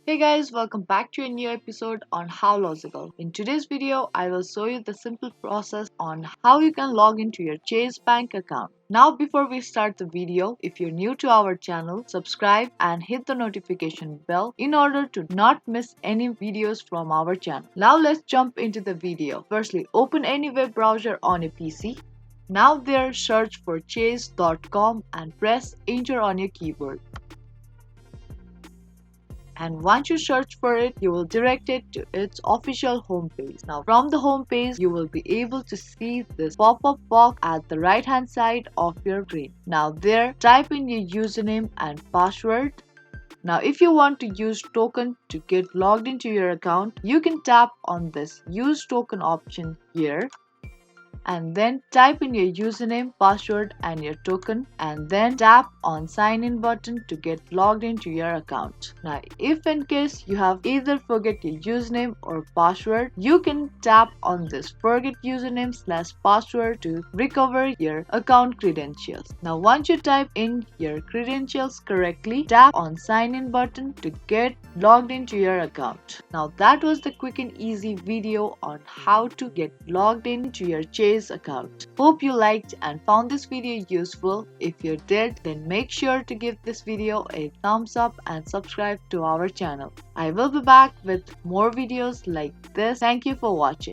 Hey guys, welcome back to a new episode on How Logical. In today's video, I will show you the simple process on how you can log into your Chase Bank account. Now, before we start the video, if you're new to our channel, subscribe and hit the notification bell in order to not miss any videos from our channel. Now, let's jump into the video. Firstly, open any web browser on a PC. Now there, search for chase.com and press enter on your keyboard. And once you search for it, you will direct it to its official homepage. Now from the homepage, you will be able to see this pop-up box at the right hand side of your screen. Now there, type in your username and password. Now if you want to use token to get logged into your account, you can tap on this use token option here and then type in your username, password and your token and then tap on sign in button to get logged into your account. Now if in case you have either forget your username or password, you can tap on this forget username/password to recover your account credentials. Now once you type in your credentials correctly, tap on sign in button to get logged into your account. Now that was the quick and easy video on how to get logged into your Chase account. Hope you liked and found this video useful. If you did, then make sure to give this video a thumbs up and subscribe to our channel. I will be back with more videos like this. Thank you for watching.